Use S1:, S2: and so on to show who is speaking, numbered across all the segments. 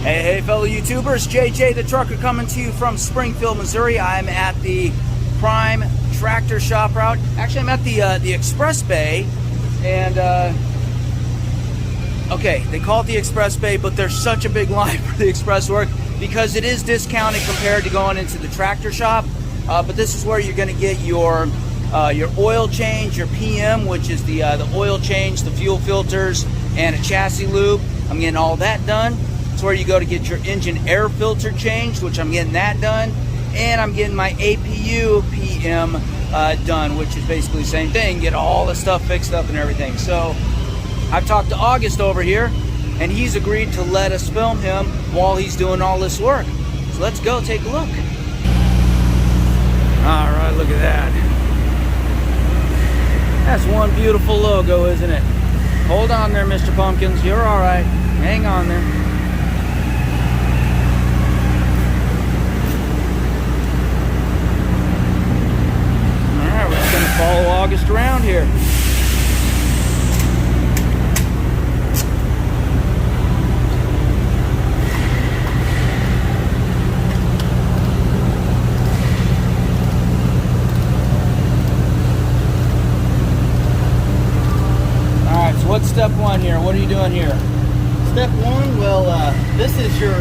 S1: Hey, fellow YouTubers, JJ the Trucker coming to you from Springfield, Missouri. I'm at the Prime Tractor Shop route. Actually, I'm at the Express Bay, and okay, they call it the Express Bay, but there's such a big line for the express work because it is discounted compared to going into the tractor shop. But this is where you're going to get your oil change, your PM, which is the oil change, the fuel filters, and a chassis lube. I'm getting all that done. It's where you go to get your engine air filter changed, which I'm getting that done, and I'm getting my APU PM done, which is basically the same thing. Get all the stuff fixed up and everything. So I've talked to August over here, and he's agreed to let us film him while he's doing all this work. So let's go take a look. All right, look at that. That's one beautiful logo, isn't it? Hold on there, Mr. Pumpkins. You're all right. Hang on there. Follow August around here. Alright, so what's step one here? What are you doing here?
S2: Step one, well, this is your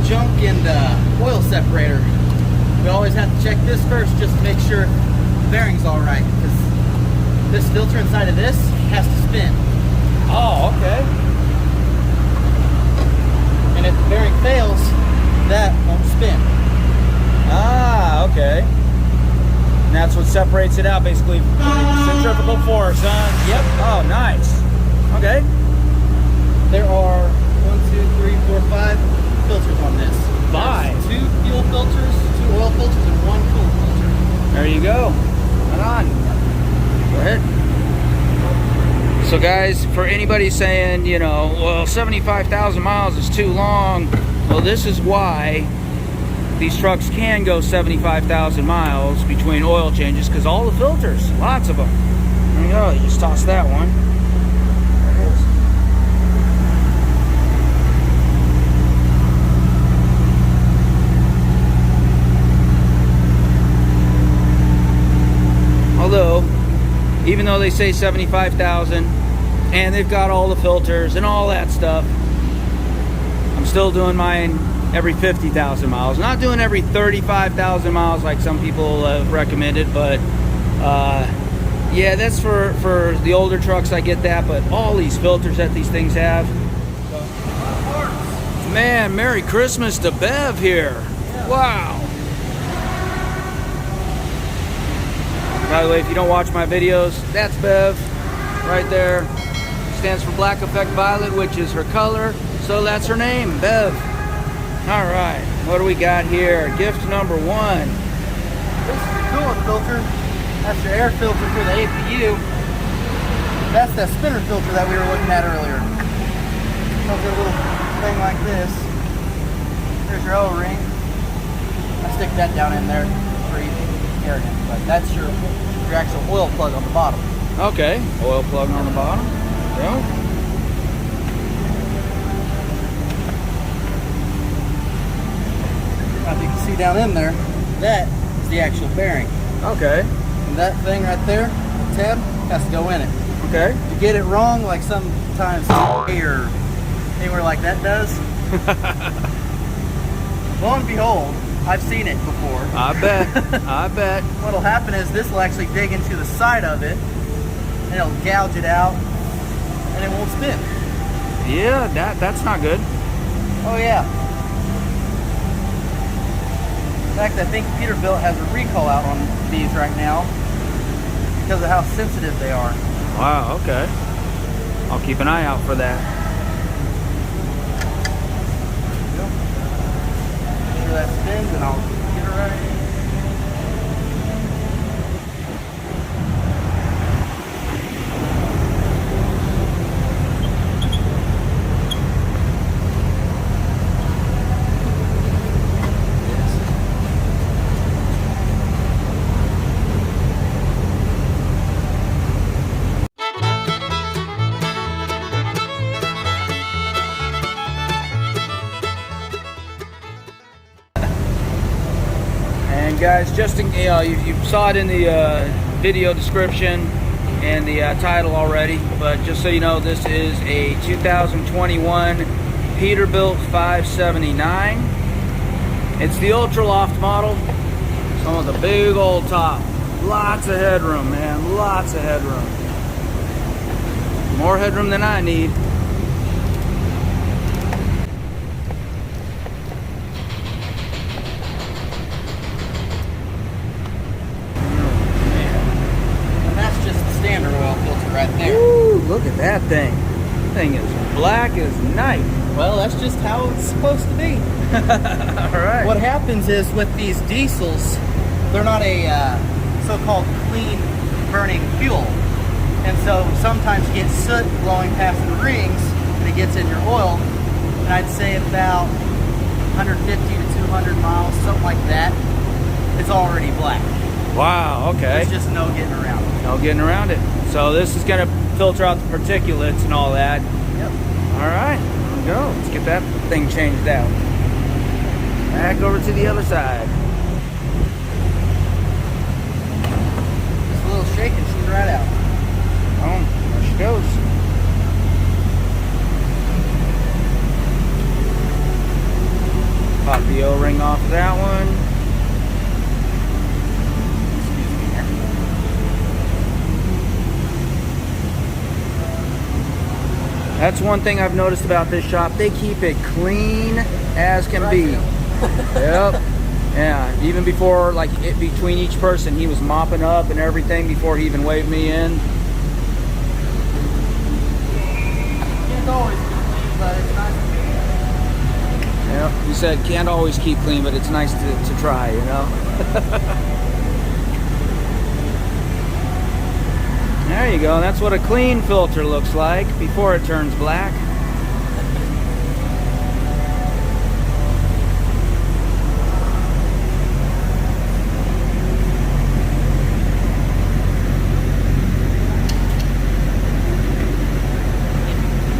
S2: junk and oil separator. We always have to check this first just to make sure the bearing's all right, because this filter inside of this has to spin.
S1: Oh, okay.
S2: And if the bearing fails, that won't spin.
S1: Ah, okay. And that's what separates it out, basically. Centrifugal force, huh?
S2: Yep.
S1: Oh, nice. Okay.
S2: There are 5 filters on this.
S1: 5?
S2: There's 2 fuel filters, 2 oil filters, and 1 cool filter.
S1: There you go. Right on. Go ahead. So guys, for anybody saying, you know, well, 75,000 miles is too long, well, this is why these trucks can go 75,000 miles between oil changes, because all the filters, lots of them. There you go. You just toss that one. There it is. Although, even though they say 75,000 and they've got all the filters and all that stuff, I'm still doing mine every 50,000 miles. Not doing every 35,000 miles like some people have recommended, but yeah, that's for the older trucks, I get that, but all these filters that these things have. Man, Merry Christmas to Bev here. Yeah. Wow. By the way, if you don't watch my videos, that's Bev right there. Stands for Black Effect Violet, which is her color, so that's her name, Bev. All right, what do we got here? Gift number 1.
S2: This is the coolant filter. That's your air filter for the APU. That's that spinner filter that we were looking at earlier. Comes with a little thing like this. There's your O-ring. I stick that down in there for easy arrogant, but that's your actual oil plug on the bottom.
S1: Okay, oil plug on the bottom. There you go.
S2: As you can see down in there, that is the actual bearing.
S1: Okay.
S2: And that thing right there, the tab, has to go in it.
S1: Okay.
S2: If you get it wrong, like sometimes or anywhere like that does, lo and behold, I've seen it before.
S1: I bet. I bet.
S2: What'll happen is this will actually dig into the side of it, and it'll gouge it out, and it won't spin.
S1: Yeah, that's not good.
S2: Oh yeah. In fact, I think Peterbilt has a recall out on these right now because of how sensitive they are.
S1: Wow, okay. I'll keep an eye out for that.
S2: Make sure that spins and I'll get it right.
S1: guys, just in, you saw it in the video description and the title already, but just so you know, this is a 2021 Peterbilt 579. It's the Ultraloft model. Some of the big old top. Lots of headroom, man. Lots of headroom. More headroom than I need.
S2: Right there.
S1: Ooh, look at that thing. Thing is black as night.
S2: Well, that's just how it's supposed to be.
S1: Alright.
S2: What happens is with these diesels, they're not a so-called clean burning fuel. And so sometimes you get soot blowing past the rings and it gets in your oil. And I'd say about 150 to 200 miles, something like that, it's already black.
S1: Wow, okay.
S2: There's just no getting around it.
S1: No getting around it. So this is going to filter out the particulates and all that.
S2: Yep.
S1: All right, here we go. Let's get that thing changed out. Back over to the other side.
S2: Just a little shake and she's right out.
S1: Boom, there she goes. Pop the O-ring off of that one. That's one thing I've noticed about this shop. They keep it clean as can be. Yep. Yeah. Even before, like, between each person, he was mopping up and everything before he even waved me in.
S2: Can't always keep clean, but it's nice to be.
S1: Yep. He said can't always keep clean, but it's nice to try, you know. There you go. That's what a clean filter looks like before it turns black.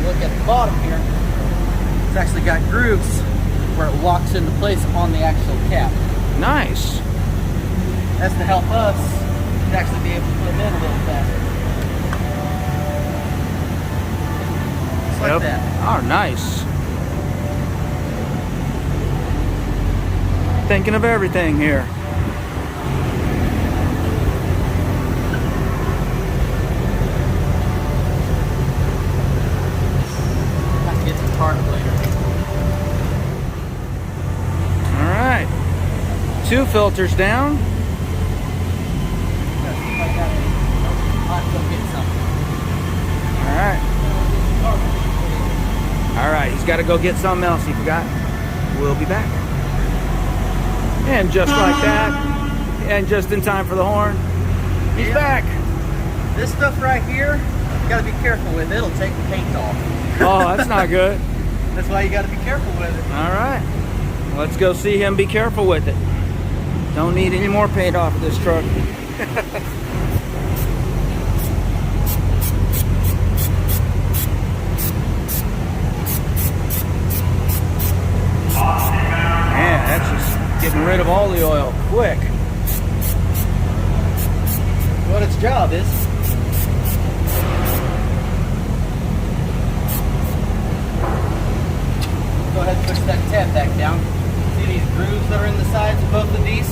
S2: Look at the bottom here. It's actually got grooves where it locks into place on the actual cap.
S1: Nice.
S2: That's to help us to actually be able to put them in a little faster. Like that.
S1: Oh, nice. Thinking of everything here.
S2: Have to get some tar later.
S1: All right. 2 filters down.
S2: I'll have to go get some.
S1: All right. All right, he's got to go get something else. He forgot. We'll be back. And just like that, and just in time for the horn, he's back.
S2: This stuff right here, you got to be careful with. It'll take the paint off.
S1: Oh, that's not good.
S2: That's why you got to be careful with it.
S1: All right, let's go see him be careful with it. Don't need any more paint off of this truck. Man, that's just getting rid of all the oil quick.
S2: What its job is. Go ahead and push that tab back down. See these grooves that are in the sides of both of these?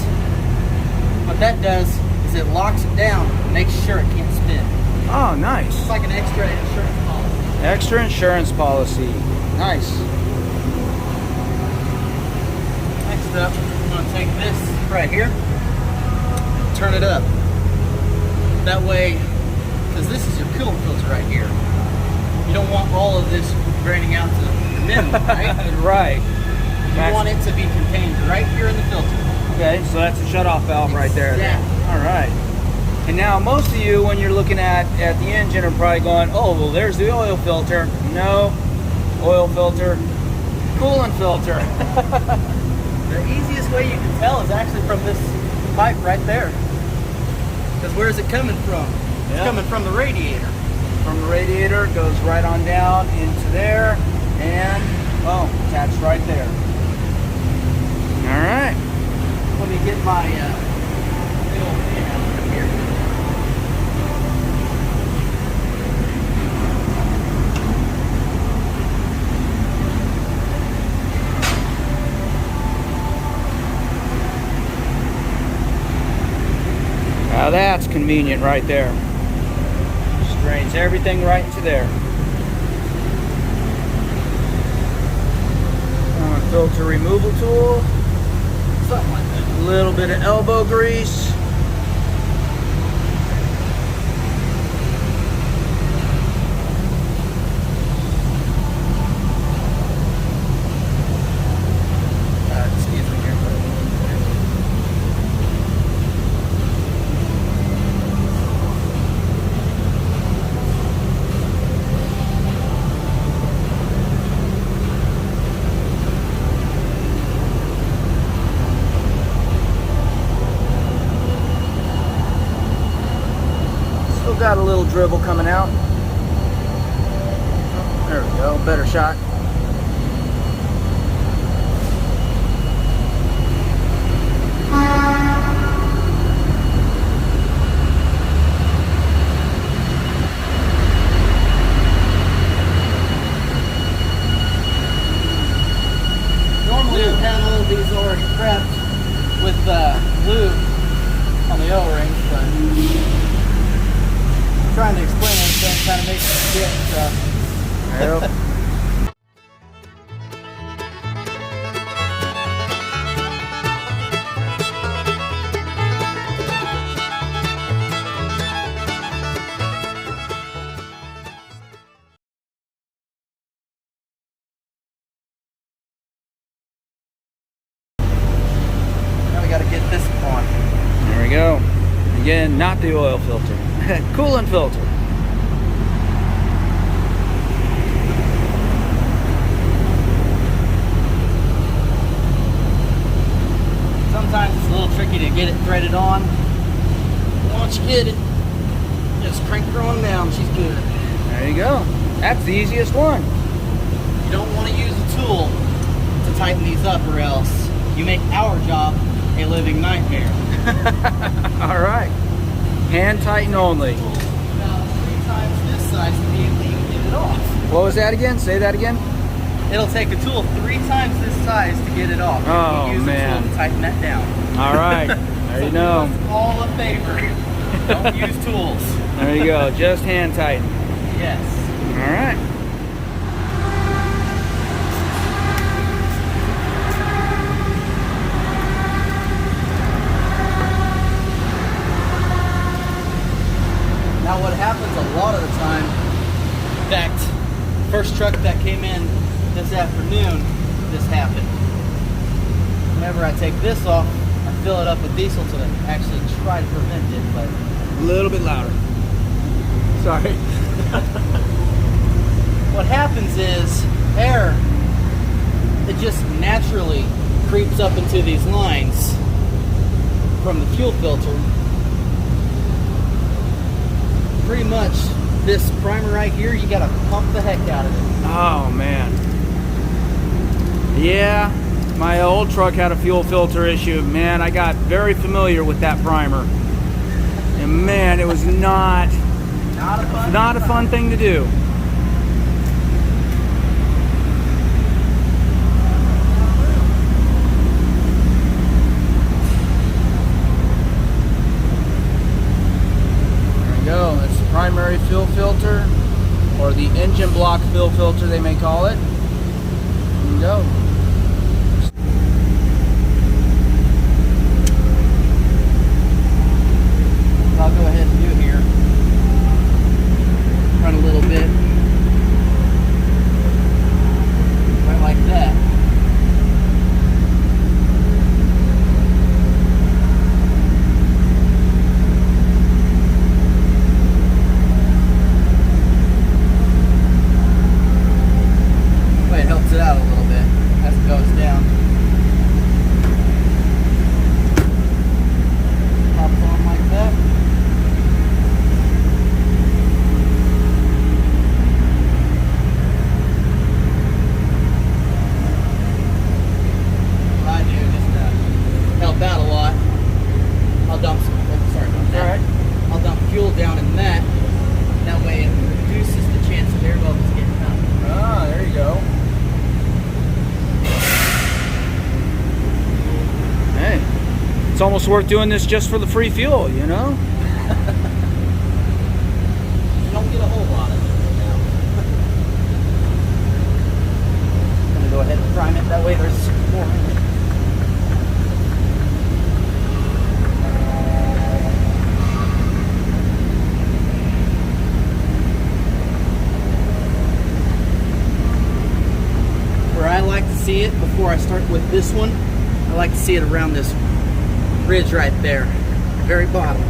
S2: What that does is it locks it down and makes sure it can't spin.
S1: Oh, nice.
S2: It's like an extra insurance policy.
S1: Extra insurance policy. Nice.
S2: Next up, I'm going to take this right here, turn it up. That way, because this is your coolant filter right here, you don't want all of this draining out to the minimum, right?
S1: Right.
S2: You want it to be contained right here in the filter.
S1: Okay, so that's a shutoff valve right there.
S2: Yeah.
S1: All right. And now most of you, when you're looking at the engine, are probably going, oh, well, there's the oil filter. No, oil filter, coolant filter.
S2: The easiest way you can tell is actually from this pipe right there. Because where's it coming from? It's coming from the radiator.
S1: From the radiator, it goes right on down into there, and boom, attached right there. All right.
S2: Let me get my my big old fan up here.
S1: Now that's convenient right there. Just drains everything right into there. Filter removal tool.
S2: Something like that.
S1: A little bit of elbow grease.
S2: Excuse me here.
S1: Still got a little dribble coming out. There we go, better shot.
S2: Normally I've had all of these already prepped with lube on the O-ring, but trying to explain everything kind of makes me forget stuff.
S1: Yep.
S2: Now we got to get this on.
S1: There we go. Again, not the oil filter. Coolant filter.
S2: Sometimes it's a little tricky to get it threaded on. Once you get it, just crank her on down. She's good.
S1: There you go. That's the easiest one.
S2: You don't want to use a tool to tighten these up, or else you make our job a living nightmare.
S1: All right. Hand tighten only.
S2: About 3 times this size to be able to even get it off.
S1: What was that again? Say that again.
S2: It'll take a tool 3 times this size to get it off.
S1: Oh,
S2: You use
S1: man.
S2: a tool to tighten that down.
S1: All right. There you
S2: So
S1: know.
S2: do us all a favor. Don't use tools.
S1: There you go. Just hand tighten.
S2: Yes.
S1: All right.
S2: Now what happens a lot of the time, in fact, first truck that came in this afternoon, this happened. Whenever I take this off, I fill it up with diesel to actually try to prevent it, but
S1: A little bit louder. Sorry.
S2: what happens is air, it just naturally creeps up into these lines from the fuel filter. Pretty much this primer right here, you gotta pump the heck out of it.
S1: Oh, man. Yeah, my old truck had a fuel filter issue. Man, I got very familiar with that primer. And man, it was not a fun thing to do. There we go. That's the primary fuel filter, or the engine block fuel filter they may call it. There we go.
S2: I'll go ahead and do here. Run a little bit. Right like that. It helps it out a little bit as it goes down. Pops on like that. What I do just help out a lot.
S1: It's almost worth doing this just for the free fuel, you know?
S2: You don't get a whole lot of it right now. I'm gonna go ahead and prime it, that way there's more in it. Where I like to see it before I start with this one, I like to see it around this ridge right there, the very bottom.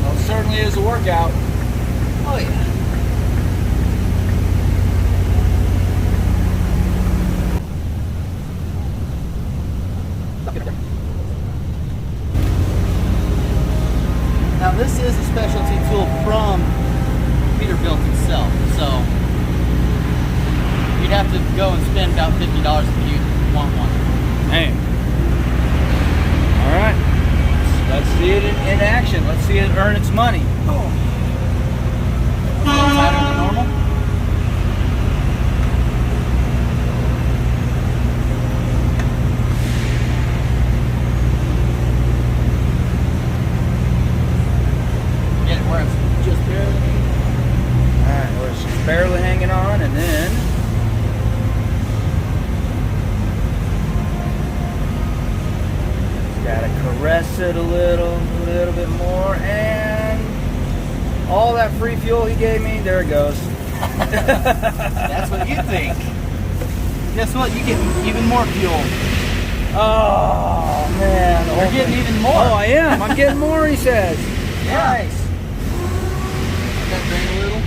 S1: Well, it certainly is a workout.
S2: Oh yeah. Now this is a specialty tool from Peterbilt itself, so you'd have to go and spend about $50 if you want one.
S1: Man. All right. Let's see it in action. Let's see it earn its money.
S2: Oh. A little tighter than normal. Get it where it's just barely.
S1: All right, where it's just barely hanging on, and then gotta caress it a little bit more, and all that free fuel he gave me, there it goes.
S2: That's what you think. Guess what? You get even more fuel.
S1: Oh man,
S2: You're getting even more.
S1: Oh, I am. I'm getting more. He says.
S2: Nice. Let that drain a little.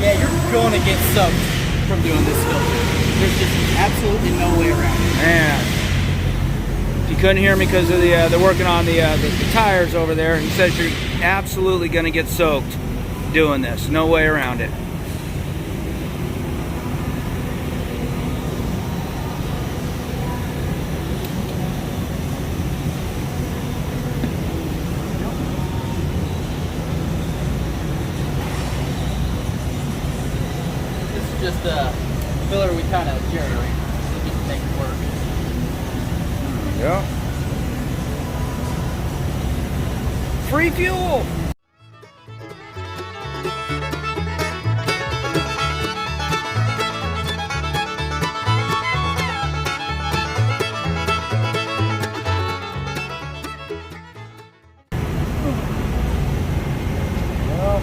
S2: Yeah, you're going to get soaked from doing this filter. There's just absolutely no way around it.
S1: Man, if you couldn't hear me because of they're working on the tires over there. He says you're absolutely going to get soaked doing this. No way around it.
S2: This is just a filler we kind of jerry-rig so we can make it work.
S1: Yeah. Free fuel. Well,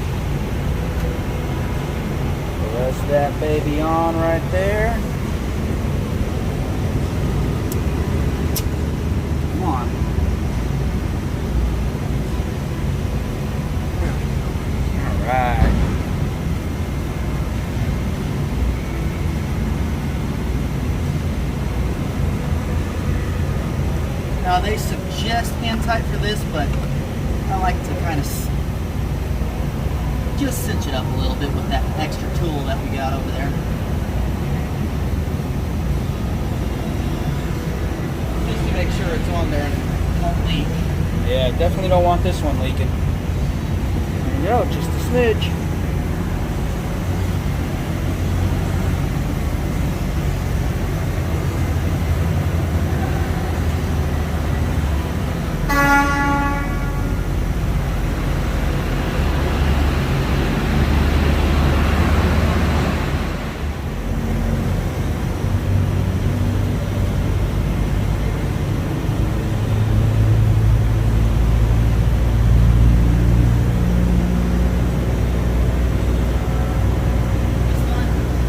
S1: press that baby on right there.
S2: Come on.
S1: All right.
S2: Now they suggest hand tight for this, but I like to kind of just cinch it up a little bit with that extra tool that we got over there. Just to make sure it's on there and it won't leak.
S1: Yeah, definitely don't want this one leaking. There you go, just a smidge.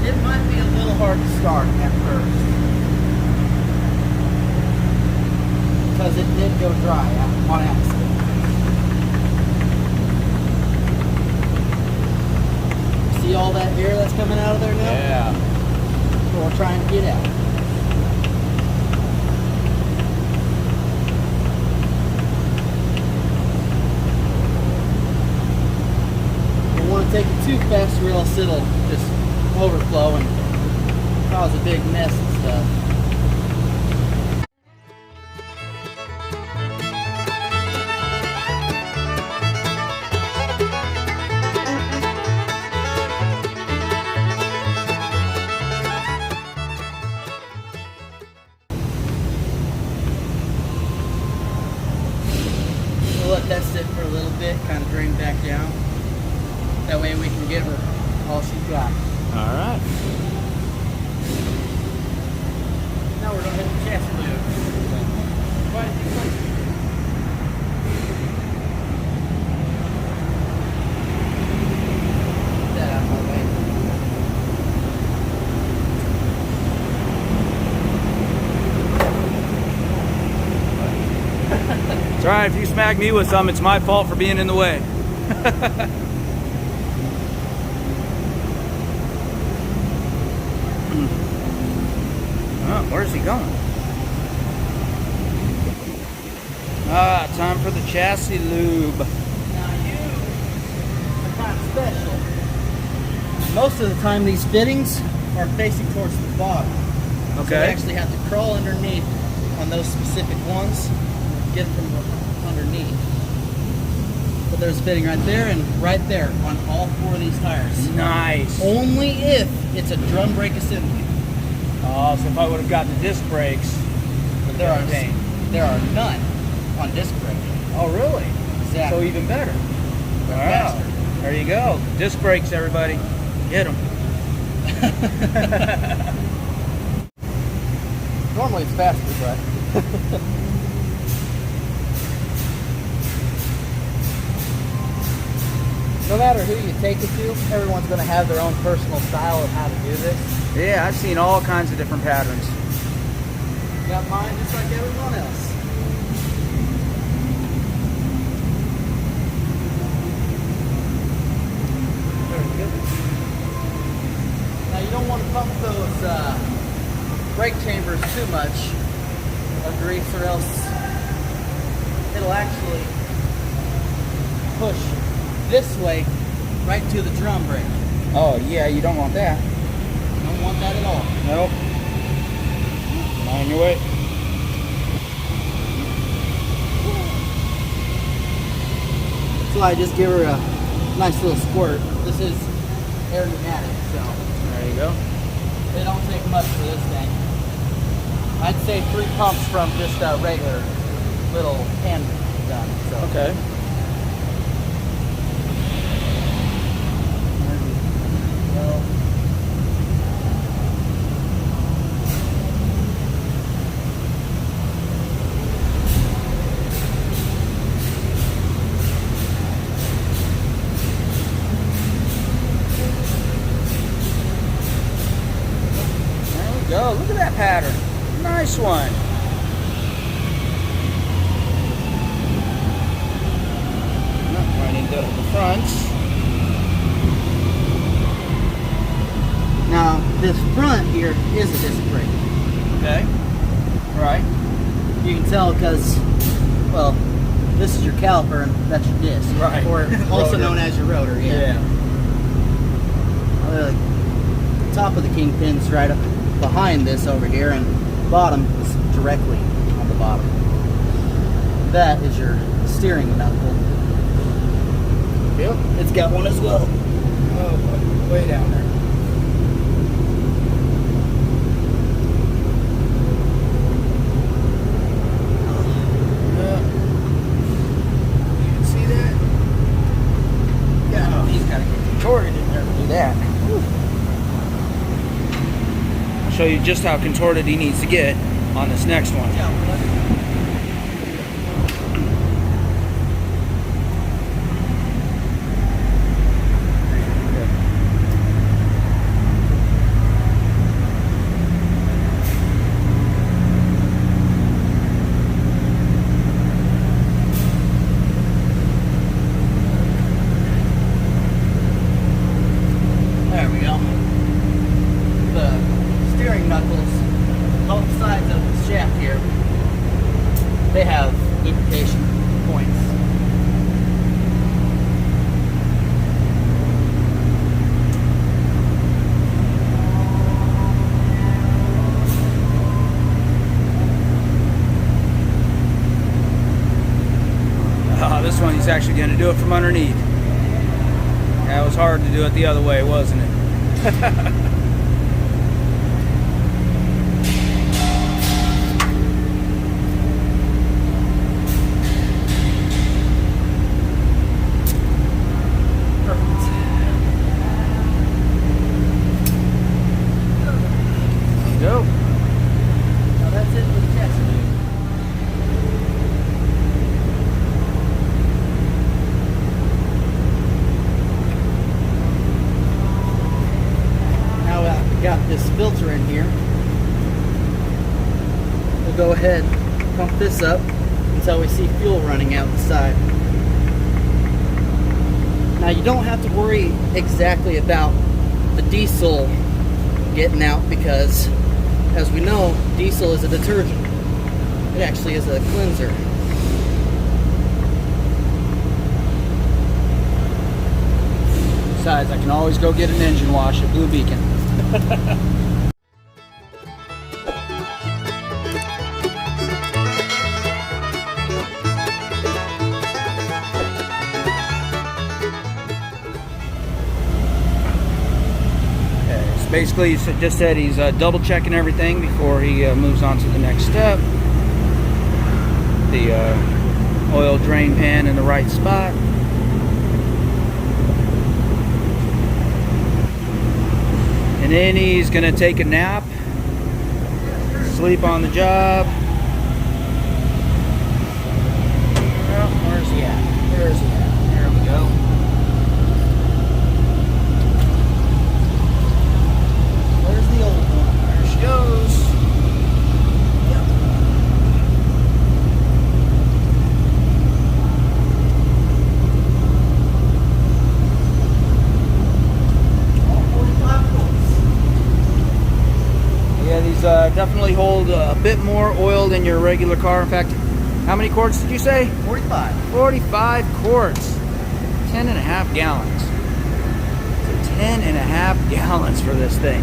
S2: It might be a little hard to start at first because it did go dry on accident. See all that air that's coming out of there now?
S1: Yeah.
S2: So we're trying to get out. You don't want to take it too fast or else it'll just overflow and cause a big mess and stuff.
S1: right, if you smack me with some, it's my fault for being in the way. Oh, where's he going? Ah, time for the chassis lube.
S2: Now you are kind of special. Most of the time these fittings are facing towards the bottom.
S1: Okay.
S2: So you actually have to crawl underneath on those specific ones, get from underneath. But there's a fitting right there and right there on all 4 of these tires.
S1: Nice.
S2: Only if it's a drum brake assembly.
S1: Oh, so if I would have gotten the disc brakes,
S2: But there are none on disc brake.
S1: Oh, really?
S2: Exactly.
S1: So even better.
S2: They're
S1: Wow.
S2: faster.
S1: There you go. Disc brakes, everybody. Get them.
S2: Normally it's faster, but no matter who you take it to, everyone's going to have their own personal style of how to do this.
S1: Yeah, I've seen all kinds of different patterns.
S2: Got mine just like everyone else. Very good. Now you don't want to pump those brake chambers too much of grease, or else it'll actually push this way right to the drum brake.
S1: Oh, yeah, you don't want that.
S2: You don't want that at all.
S1: Nope. On your way.
S2: That's why I just give her a nice little squirt. This is air pneumatic, so
S1: There you go.
S2: they don't take much for this thing. I'd say 3 pumps from just a regular little hand gun. So.
S1: Okay.
S2: Well,
S1: There we go. Look at that pattern. Nice one. Running to the fronts.
S2: now this front here is a disc brake.
S1: Okay. Right.
S2: You can tell because, well, this is your caliper and that's your disc.
S1: Right.
S2: Or also
S1: Rotor.
S2: known as your rotor, yeah. The top of the kingpin's right up behind this over here, and the bottom is directly on the bottom. That is your steering knuckle.
S1: Yep.
S2: It's got one as well.
S1: Oh, way down there. See that?
S2: Yeah, he's got to get contorted in there to do that.
S1: I'll show you just how contorted he needs to get on this next one.
S2: There we go. The steering knuckles, both sides of the shaft here, they have indication points.
S1: This one he's actually going to do it from underneath. That was hard to do it the other way, wasn't it? Go.
S2: Now that's it for the chassis lube. Now I've got this filter in here. We'll go ahead, pump this up. until we see fuel running out the side. Now you don't have to worry exactly about the diesel getting out because, as we know, diesel is a detergent. It actually is a cleanser.
S1: Besides, I can always go get an engine wash at Blue Beacon. Basically, he just said he's double checking everything before he moves on to the next step. The oil drain pan in the right spot. And then he's going to take a nap, sleep on the job. Well, where's he at? Where's he at? There we go. Where's the old one? There she goes. Yep. All 45 volts. Yeah, these definitely hold a bit more oil than your regular car. In fact, how many quarts did you say?
S2: 45.
S1: 45 quarts. 10.5 gallons. So 10.5 gallons for this thing.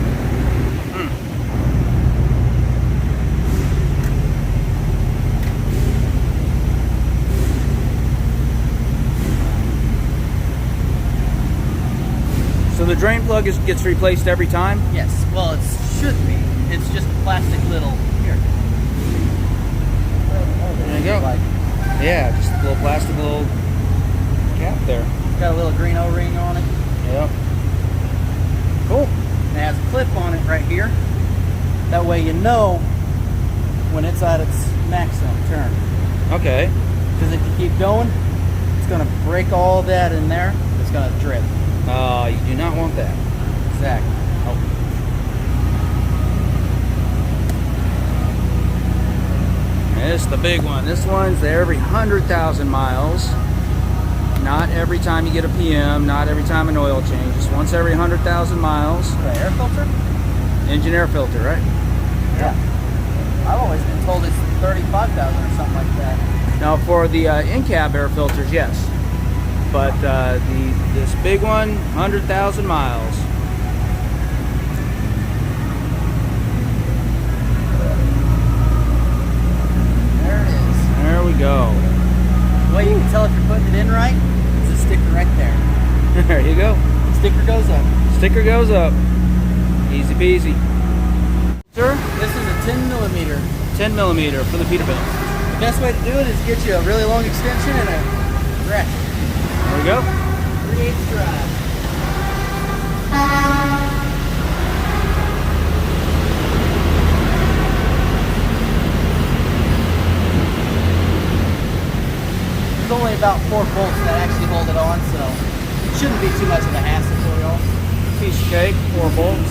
S1: So the drain plug gets replaced every time?
S2: Yes, well, it should be. It's just a plastic little, here.
S1: There you go. Yeah, just a little plastic little cap there.
S2: Got a little green O-ring on it.
S1: Yep. Cool.
S2: And it has a clip on it right here. That way you know when it's at its maximum turn.
S1: Okay.
S2: Because if you keep going, it's going to break all that in there. It's going to drip.
S1: You do not want that.
S2: Exactly. Oh.
S1: This is the big one. This one's every 100,000 miles. Not every time you get a PM, not every time an oil change. Just once every 100,000 miles.
S2: The air filter?
S1: Engine air filter, right?
S2: Yeah. I've always been told it's 35,000 or something like that.
S1: Now for the in-cab air filters, yes. But this big one, 100,000 miles.
S2: There it is.
S1: There we go.
S2: The way you can tell if you're putting it in right is the sticker right there.
S1: There you go.
S2: Sticker goes up.
S1: Sticker goes up. Easy peasy. Sir?
S2: This is a 10 millimeter.
S1: 10 millimeter for the Peterbilt.
S2: The best way to do it is get you a really long extension and a ratchet.
S1: There we go.
S2: 3/8 drive. There's only about 4 bolts that actually hold it on, so it shouldn't be too much of a hassle for y'all.
S1: Piece of cake, 4 bolts.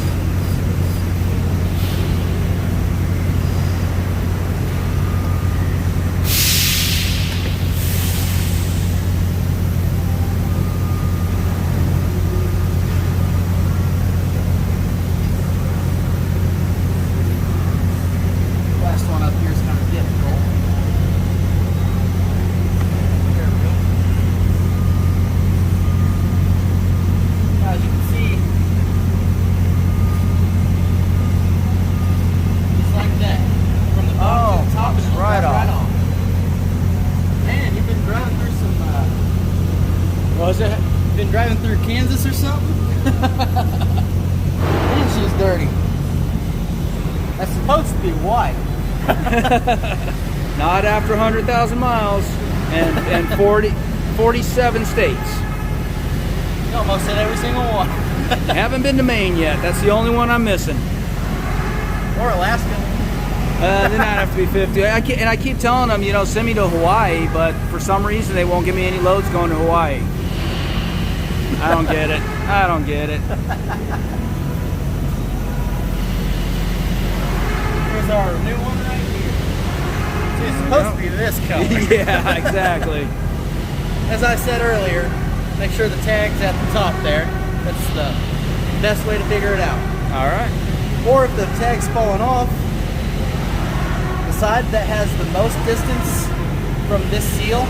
S2: Last one up here is kind of difficult. There we go. Now, as you can see, just like that. From the bottom to the top, and
S1: right on.
S2: off. Man, you've been driving through some,
S1: What was it?
S2: been driving through Kansas or something? Man, she's dirty. That's supposed to be white.
S1: Not after 100,000 miles and 47 states.
S2: You almost hit every single one.
S1: Haven't been to Maine yet. That's the only one I'm missing.
S2: Or Alaska.
S1: Then I'd have to be 50. I keep telling them, you know, send me to Hawaii, but for some reason they won't give me any loads going to Hawaii. I don't get it. I don't get it.
S2: Here's our new one right here. It's supposed to be this color.
S1: Yeah, exactly.
S2: As I said earlier, make sure the tag's at the top there. That's the best way to figure it out.
S1: All right.
S2: Or if the tag's fallen off, the side that has the most distance from this seal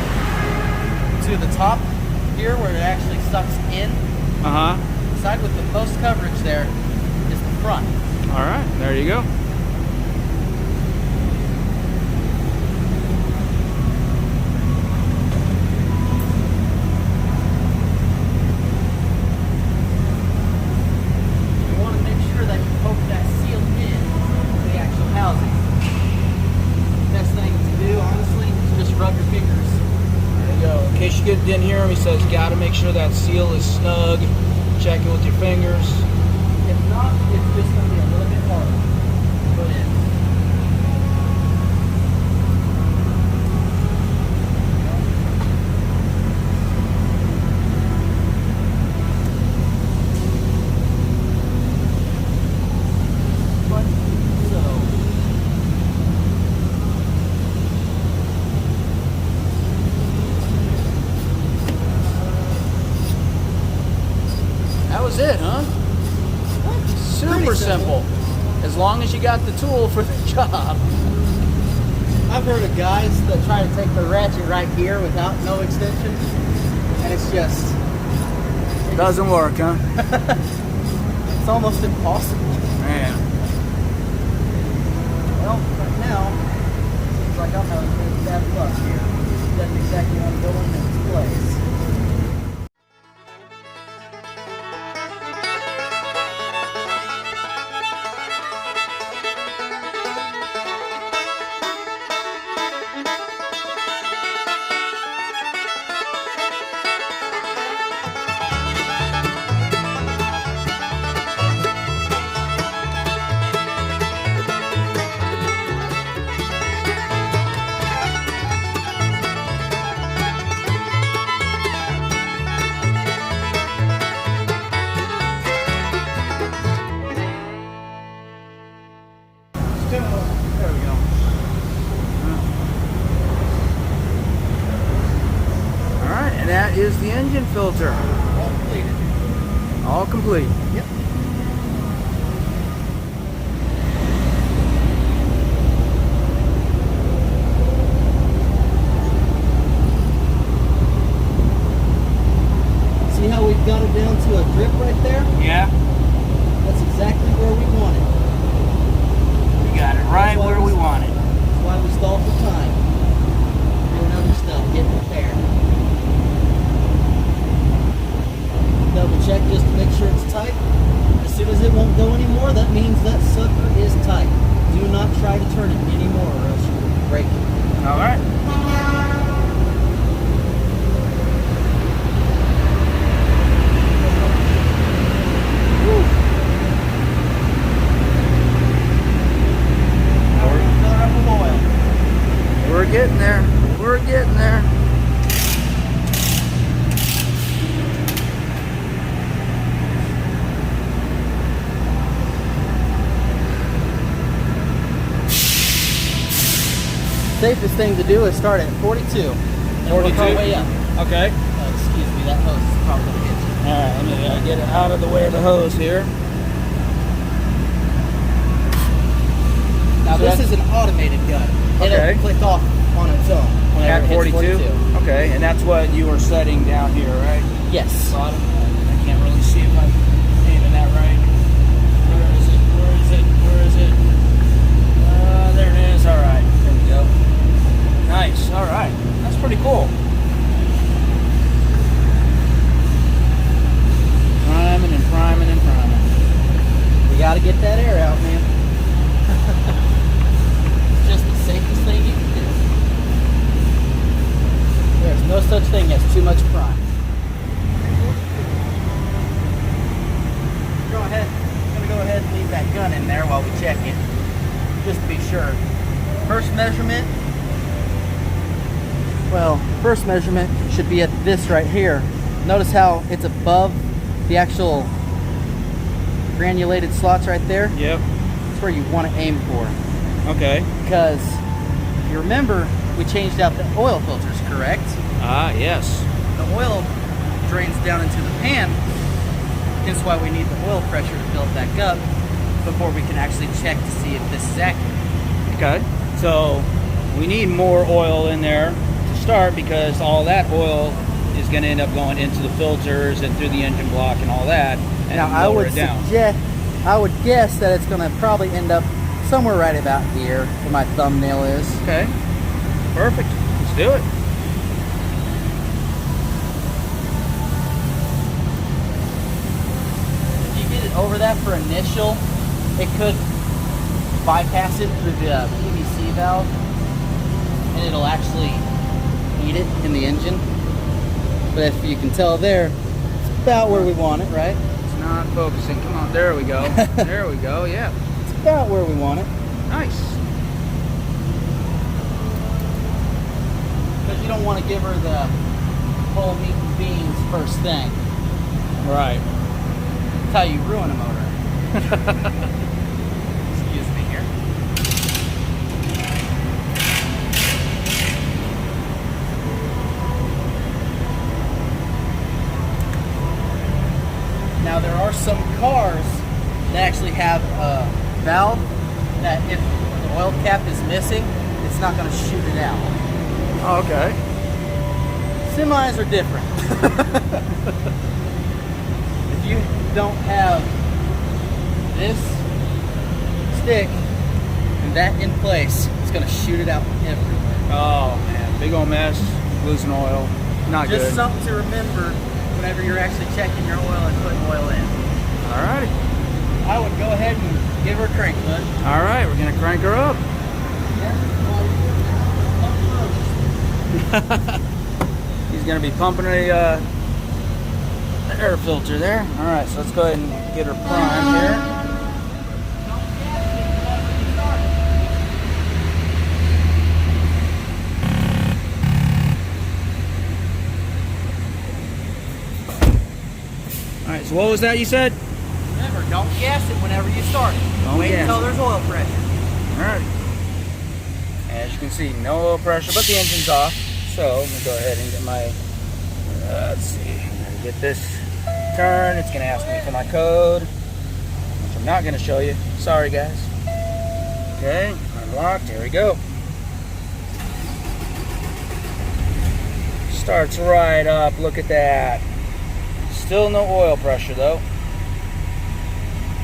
S2: to the top here where it actually sucks in, the side with the most coverage there is the front.
S1: All right, there you go. In case you didn't hear him, he says, got to make sure that seal is snug. Check it with your fingers.
S2: If not, it's just going to be a little bit harder to put in.
S1: That was it, huh? Super simple. As long as you got the tool for the job.
S2: I've heard of guys that try to take the ratchet right here without no extension, and it's just...
S1: Doesn't work, huh?
S2: It's almost impossible.
S1: Man.
S2: Well, right now, seems like I'm having pretty bad luck here. Doesn't exactly want to go in its place. There we go.
S1: All right, and that is the engine filter.
S2: All completed.
S1: All complete.
S2: Yep. See how we've got it down to a drip right there?
S1: Yeah.
S2: That's exactly where we want it.
S1: We got it right where we want it.
S2: That's why we stall for time. Doing other stuff, getting repaired. Double check just to make sure it's tight. As soon as it won't go anymore, that means that sucker is tight. Do not try to turn it anymore or else you will break it.
S1: All right. We're getting there. We're getting there.
S2: Safest thing to do is start at 42. And work our way up.
S1: Okay.
S2: Excuse me, that hose is probably going to hit you.
S1: All right, let me get it out of the way of the hose here.
S2: Now
S1: So
S2: this
S1: that's-
S2: is an automated gun.
S1: Okay.
S2: It'll click off on its own. whenever
S1: At
S2: it hits
S1: 42? Okay, and that's what you were setting down here, right?
S2: Yes.
S1: Bottom. I can't really see if I'm aiming that right. Where is it? Where is it? Where is it? There it is. All right. There we go. Nice. All right. That's pretty cool. Priming and priming and priming.
S2: We got to get that air out, man. It's just the safest thing you can do. There's no such thing as too much prime. I'm gonna go ahead and leave that gun in there while we check it, just to be sure. First measurement. Well, first measurement should be at this right here. Notice how it's above the actual granulated slots right there.
S1: Yep.
S2: That's where you want to aim for.
S1: Okay.
S2: Because You remember we changed out the oil filters, correct?
S1: Ah, yes.
S2: The oil drains down into the pan, hence why we need the oil pressure to build back up before we can actually check to see if this is accurate.
S1: Okay. So we need more oil in there to start, because all that oil is going to end up going into the filters and through the engine block and all that, and
S2: Now I would
S1: it down.
S2: I would guess that it's going to probably end up somewhere right about here where my thumbnail is.
S1: Okay. Perfect. Let's do it.
S2: If you get it over that for initial, it could bypass it through the PVC valve, and it'll actually eat it in the engine. But if you can tell there, it's about where we want it, right?
S1: It's not focusing. Come on. There we go. There we go. Yeah.
S2: It's about where we want it.
S1: Nice.
S2: Because you don't want to give her the whole meat and beans first thing.
S1: Right.
S2: That's how you ruin a motor. Excuse me here. Now there are some cars that actually have a valve that if the oil cap is missing, it's not going to shoot it out.
S1: Okay.
S2: Semis are different. If you don't have this stick and that in place, it's going to shoot it out everywhere.
S1: Oh man, big old mess. Losing oil. Not
S2: Just
S1: good.
S2: something to remember whenever you're actually checking your oil and putting oil in.
S1: Alrighty.
S2: I would go ahead and give her a crank, bud.
S1: Alright, we're gonna crank her up. He's gonna be pumping a air filter there. Alright, so let's go ahead and get her primed here. Alright, so what was that you said?
S2: Remember, don't gas it whenever you start it.
S1: Don't
S2: Wait
S1: gas
S2: until
S1: it.
S2: there's oil pressure.
S1: Alright. As you can see, no oil pressure, but the engine's off. So I'm gonna go ahead and get my, let's see, I'm gonna get this turn. It's gonna ask me for my code, which I'm not gonna show you. Sorry guys. Okay, unlocked, here we go. Starts right up, look at that. Still no oil pressure though.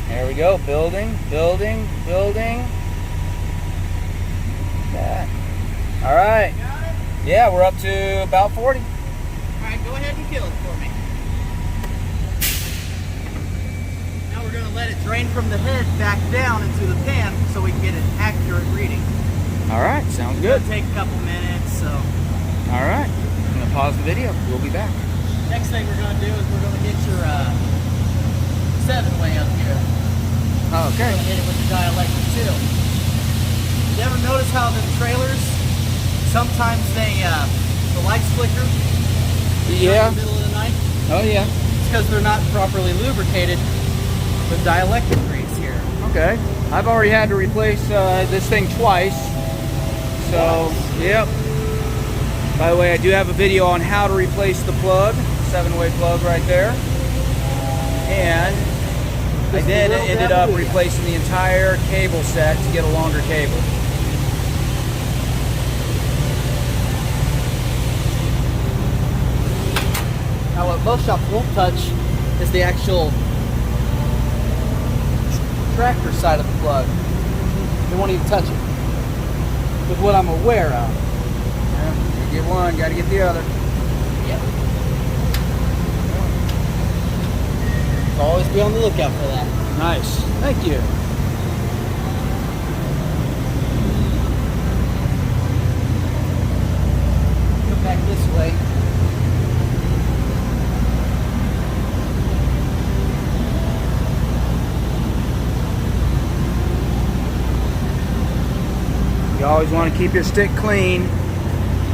S1: There we go, building, building, building. That. All right. Yeah, we're up to about 40.
S2: All right, go ahead and kill it for me. Now we're going to let it drain from the head back down into the pan so we can get an accurate reading.
S1: All right, sounds good.
S2: It'll take a couple minutes, so.
S1: All right, I'm gonna pause the video. We'll be back.
S2: Next thing we're going to do is we're going to get your 7-way up here.
S1: Oh, okay.
S2: We're going to hit it with the dielectric too. You ever notice how the trailers, sometimes the lights flicker?
S1: Yeah.
S2: In the middle of the night?
S1: Oh yeah.
S2: It's because they're not properly lubricated with dielectric grease here.
S1: Okay. I've already had to replace this thing twice. So, yep. By the way, I do have a video on how to replace the plug, 7-way plug right there. And I then ended up replacing the entire cable set to get a longer cable.
S2: Now what most shops won't touch is the actual tractor side of the plug. They won't even touch it. With what I'm aware of.
S1: Yeah, you get one, gotta get the other.
S2: Yep. So always be on the lookout for that.
S1: Nice. Thank you.
S2: Come back this way.
S1: You always want to keep your stick clean.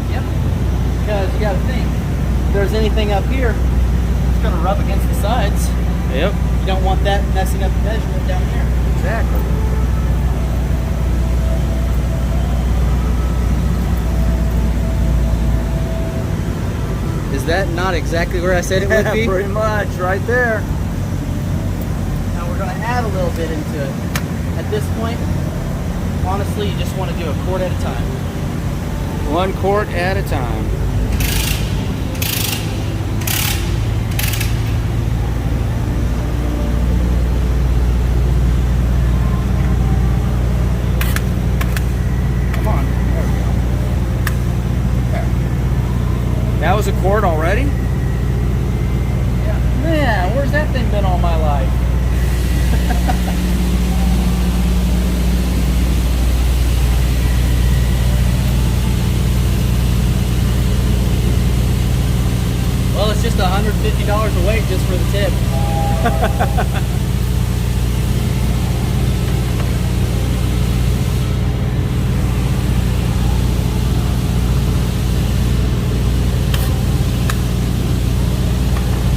S2: Yep. Because you gotta think, if there's anything up here, it's gonna rub against the sides.
S1: Yep.
S2: You don't want that messing up the measurement down here.
S1: Exactly.
S2: that not exactly where I said it would be?
S1: Pretty much, right there.
S2: Now we're gonna add a little bit into it. At this point, honestly, you just want to do a quart at a time.
S1: 1 quart at a time.
S2: Come on, there we go. Okay.
S1: That was a quart already?
S2: Yeah. Man, where's that thing been all my life? Well, it's just $150 a weight just for the tip.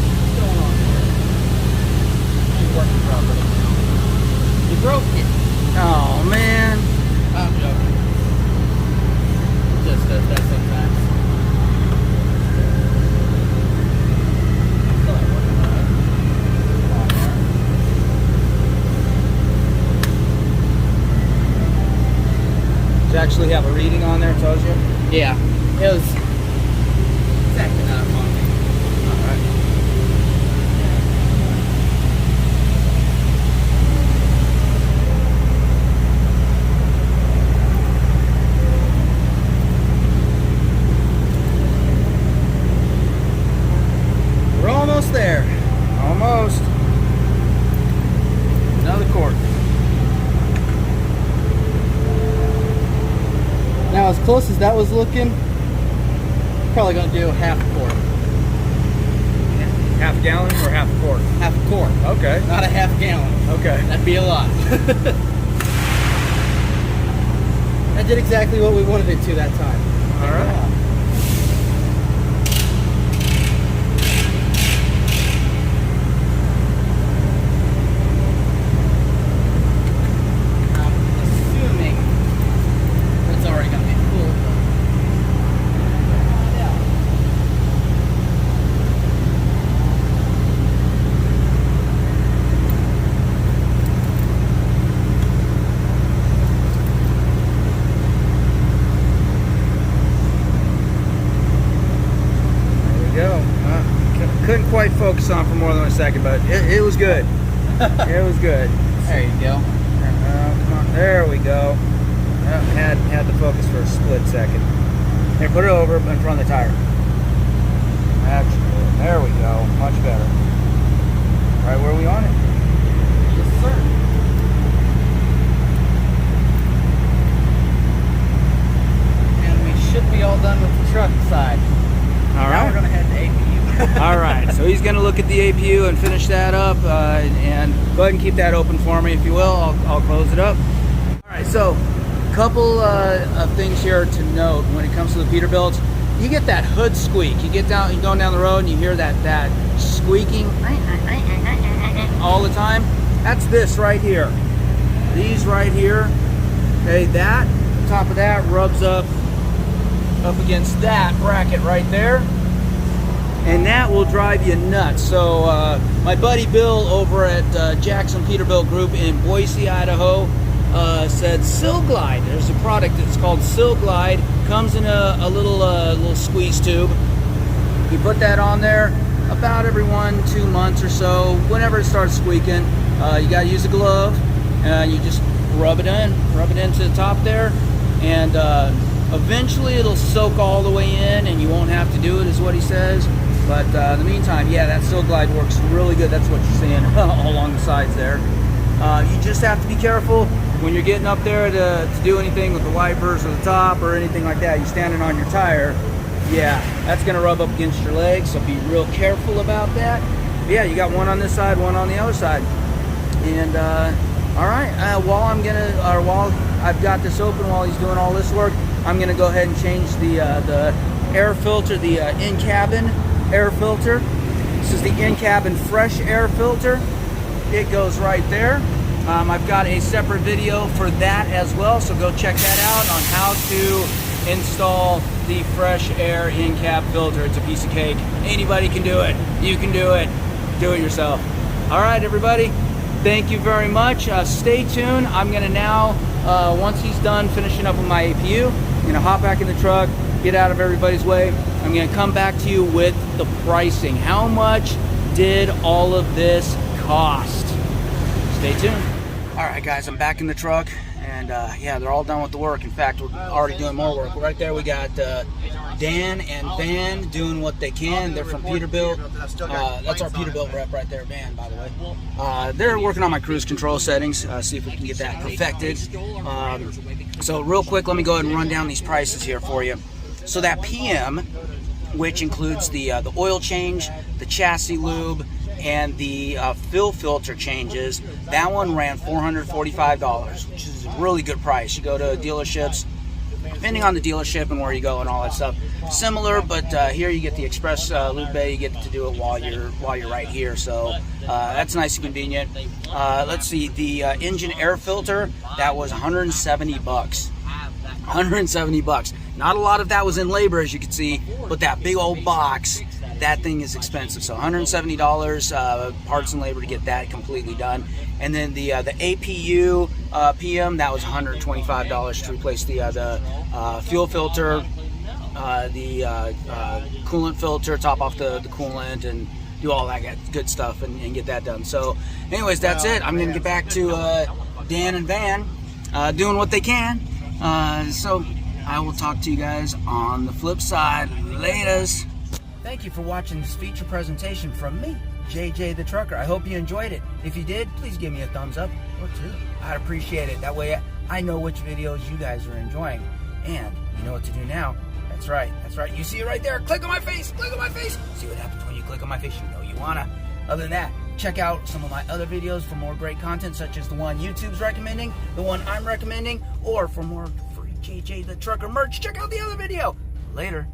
S2: What's going on here? Ain't working properly. You broke it.
S1: Oh, man.
S2: I'm joking. It just does that sometimes.
S1: Does it actually have a reading on there, tells you?
S2: Yeah, it was acting up on me. Alright. We're almost there.
S1: Almost. Another quart.
S2: Now, as close as that was looking, probably gonna do half a quart.
S1: Half a gallon or half a quart?
S2: Half a quart.
S1: Okay.
S2: Not a half gallon.
S1: Okay.
S2: That'd be a lot. That did exactly what we wanted it to that time.
S1: All right.
S2: I'm assuming it's already gonna be full.
S1: Couldn't quite focus on for more than a second, but it was good. It was good.
S2: There you go.
S1: Come on, there we go. Had the focus for a split second. Here, put it over in front of the tire. Actually, there we go. Much better. Right where we want it.
S2: Yes, sir. And we should be all done with the truck side.
S1: All
S2: Now
S1: right.
S2: we're gonna head to APU.
S1: All right, so he's going to look at the APU and finish that up, and go ahead and keep that open for me, if you will. I'll close it up. All right, so a couple of things here to note when it comes to the Peterbilt. You get that hood squeak. You're going down the road and you hear that squeaking all the time. That's this right here. These right here. Okay, that top of that rubs up against that bracket right there. And that will drive you nuts. So my buddy Bill over at Jackson Peterbilt Group in Boise, Idaho, said Silglide. There's a product that's called Silglide. Comes in a little squeeze tube. You put that on there about every 1-2 months or so. Whenever it starts squeaking, you got to use a glove. You just rub it into the top there, and eventually it'll soak all the way in, and you won't have to do it, is what he says. But in the meantime, yeah, that Silglide works really good. That's what you're seeing all along the sides there. You just have to be careful when you're getting up there to do anything with the wipers or the top or anything like that. You're standing on your tire. Yeah, that's going to rub up against your legs, so be real careful about that. But yeah, you got one on this side, one on the other side. And all right, while I've got this open, while he's doing all this work, I'm going to go ahead and change the air filter, the in-cabin air filter. This is the in-cabin fresh air filter. It goes right there. I've got a separate video for that as well, so go check that out on how to install the fresh air in-cab filter. It's a piece of cake. Anybody can do it. You can do it. Do it yourself. All right, everybody. Thank you very much. Stay tuned. I'm gonna now, once he's done finishing up with my APU, I'm gonna hop back in the truck, get out of everybody's way. I'm gonna come back to you with the pricing. How much did all of this cost? Stay tuned. All right, guys, I'm back in the truck, and yeah, they're all done with the work. In fact, we're already doing more work. Right there, we got Dan and Van doing what they can. They're from Peterbilt. That's our Peterbilt rep right there, Van, by the way. They're working on my cruise control settings, see if we can get that perfected. So real quick, let me go ahead and run down these prices here for you. So that PM, which includes the oil change, the chassis lube, and the fill filter changes, that one ran $445, which is a really good price. You go to dealerships, depending on the dealership and where you go and all that stuff, similar, but here you get the express lube bay. You get to do it while you're right here, so that's nice and convenient. Let's see, the engine air filter, that was 170 bucks. 170 bucks. Not a lot of that was in labor, as you can see, but that big old box, that thing is expensive. So $170 parts and labor to get that completely done. And then the APU PM, that was $125 to replace the fuel filter, the coolant filter, top off the coolant, and do all that good stuff and get that done. So anyways, that's it. I'm gonna get back to Dan and Van doing what they can. So I will talk to you guys on the flip side. Laters. Thank you for watching this feature presentation from me, JJ the Trucker. I hope you enjoyed it. If you did, please give me a thumbs up or two. I'd appreciate it. That way I know which videos you guys are enjoying. And you know what to do now. That's right. That's right. You see it right there. Click on my face. Click on my face. See what happens when you click on my face. You know you wanna. Other than that, check out some of my other videos for more great content, such as the one YouTube's recommending, the one I'm recommending, or for more free JJ the Trucker merch, check out the other video. Later.